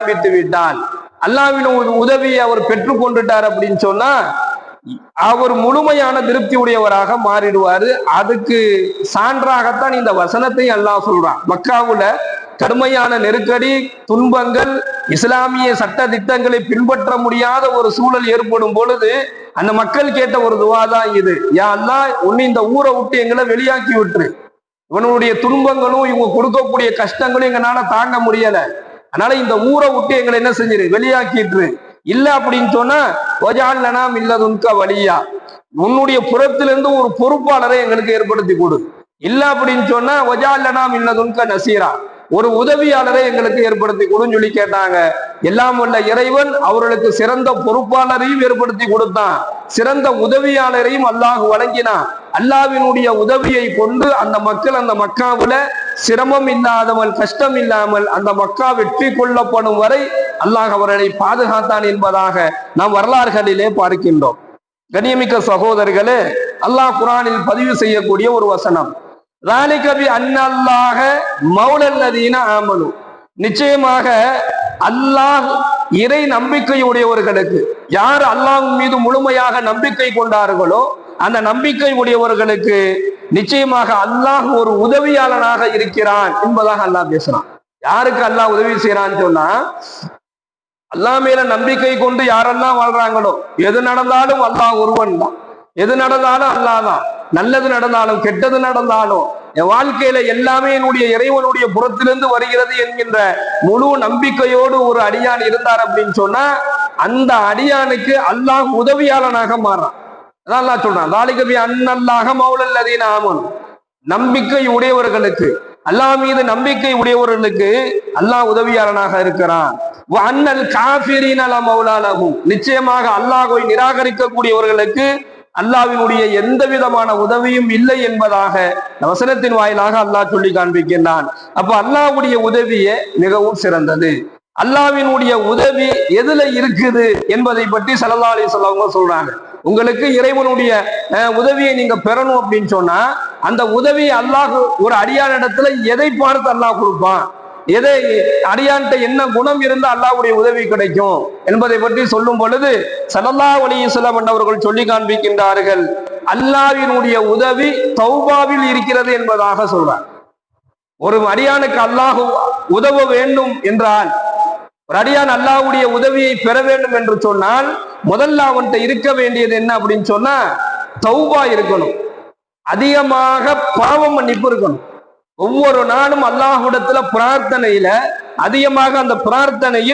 ஆரம்பித்து விட்டால் அல்லாஹ்வின் உதவியை அவர் பெற்றுக் கொண்டுட்டார் அப்படின்னு சொன்னா அவர் முழுமையான திருப்தி உடையவராக மாறிடுவாரு. அதுக்கு சான்றாகத்தான் இந்த வசனத்தை அல்லாஹ் சொல்றான். மக்காவுல கடுமையான நெருக்கடி, துன்பங்கள், இஸ்லாமிய சட்ட திட்டங்களை பின்பற்ற முடியாத ஒரு சூழல் ஏற்படும் பொழுது அந்த மக்கள் கேட்ட ஒரு துவா தான் இது. யா அல்லாஹ், ஒன்னு இந்த ஊரை விட்டு எங்களை வெளியாக்கி விட்டுரு. இவனுடைய துன்பங்களும் இவங்க கொடுக்கக்கூடிய கஷ்டங்களும் எங்களால தாங்க முடியல. அதனால இந்த ஊரை விட்டு எங்களை என்ன செஞ்சிரு, வெளியாக்கிட்டு. இல்ல அப்படின்னு சொன்னா ஒஜால்லனாம் இல்லதுன்க வழியா, உன்னுடைய புறத்திலிருந்து ஒரு பொறுப்பாளரை எங்களுக்கு ஏற்படுத்தி கொடு. இல்ல அப்படின்னு சொன்னா ஒஜால்லனாம் இல்லதுன்க நசீரா, ஒரு உதவியாளரை எங்களுக்கு ஏற்படுத்தி கொடுன்னு சொல்லி கேட்டாங்க. எல்லாம் உள்ள இறைவன் அவர்களுக்கு சிறந்த பொறுப்பாளரையும் ஏற்படுத்தி கொடுத்தான், சிறந்த உதவியாளரையும் அல்லாஹ் வழங்கினான். அல்லாஹ்வினுடைய உதவியை கொண்டு அந்த மக்கள் அந்த மக்காவுல சிரமம் இல்லாதவள், கஷ்டம் இல்லாமல் அந்த மக்கா வெற்றி கொள்ளப்படும் வரை அல்லாஹ் அவர்களை பாதுகாத்தான் என்பதாக நாம் வரலாறுகளிலே பார்க்கின்றோம். கண்ணியமிக்க சகோதரர்களே, அல்லாஹ் குர்ஆனில் பதிவு செய்யக்கூடிய ஒரு வசனம், நிச்சயமாக அல்லாஹ் இறை நம்பிக்கையுடையவர்களுக்கு, யார் அல்லாஹ் மீது முழுமையாக நம்பிக்கை கொண்டார்களோ அந்த நம்பிக்கை உடையவர்களுக்கு நிச்சயமாக அல்லாஹ் ஒரு உதவியாளனாக இருக்கிறான் என்பதாக அல்லாஹ் பேசுறான். யாருக்கு அல்லாஹ் உதவி செய்யறான்னு சொன்னா, அல்லாஹ் மேல நம்பிக்கை கொண்டு யாரெல்லாம் வாழ்றாங்களோ, எது நடந்தாலும் அல்லாஹ் ஒருவன் தான், எது நடந்தாலும் அல்லாஹ் தான், நல்லது நடந்தாலும் கெட்டது நடந்தாலும் என் வாழ்க்கையில எல்லாமே என்னுடைய இறைவனுடைய புறத்திலிருந்து வருகிறது என்கின்ற முழு நம்பிக்கையோடு ஒரு அடியான் இருந்தார் அப்படின்னு சொன்னா அந்த அடியானுக்கு அல்லாஹ் உதவியாளனாக மாறான். அதான் அல்லாஹ் சொல்றான், தாலிகபி அன்னல்லாஹ மௌலல்லதீன ஆமனு, நம்பிக்கை உடையவர்களுக்கு, அல்லாஹ் மீது நம்பிக்கை உடையவர்களுக்கு அல்லாஹ் உதவியாளனாக இருக்கிறான். அன்னல் காஃபிரீன லா மௌலா லஹும், நிச்சயமாக அல்லாஹ்வை நிராகரிக்கக்கூடியவர்களுக்கு அல்லாஹ்வினுடைய எந்த விதமான உதவியும் இல்லை என்பதாக வசனத்தின் வாயிலாக அல்லாஹ் சொல்லி காண்பிக்கின்றான். அப்ப அல்லாஹ்வுடைய உதவியே மிகவும் சிறந்தது. அல்லாஹ்வினுடைய உதவி எதுல இருக்குது என்பதை பற்றி ஸல்லல்லாஹு அலைஹி வஸல்லம் சொல்றாங்க. உங்களுக்கு இறைவனுடைய உதவியை நீங்க பெறணும் அப்படின்னு சொன்னா அந்த உதவி அல்லாஹ் ஒரு அடியானிடத்துல எதை பார்த்து அல்லாஹ் கொடுப்பான், எதை அடியான்ட்ட என்ன குணம் இருந்தா அல்லாஹ்வுடைய உதவி கிடைக்கும் என்பதை பற்றி சொல்லும் பொழுது ஸல்லல்லாஹு அலைஹி வஸல்லம் அவர்கள் சொல்லி காண்பிக்கின்றார்கள், அல்லாஹ்வினுடைய உதவி தௌபாவில் இருக்கிறது என்பதாக சொல்றார். ஒரு அடியானுக்கு அல்லாஹ் உதவ வேண்டும் என்றால், ஒரு அடியான் அல்லாஹ்வுடைய உதவியை பெற வேண்டும் என்று சொன்னால் முதல்ல அவன்கிட்ட இருக்க வேண்டியது என்ன அப்படின்னு சொன்னா தௌபா இருக்கணும், அதிகமாக பாவ மன்னிப்பு இருக்கணும். ஒவ்வொரு நாளும் அல்லாஹ்விடத்துல பிரார்த்தனையில அதிகமாக அந்த பிரார்த்தனையில்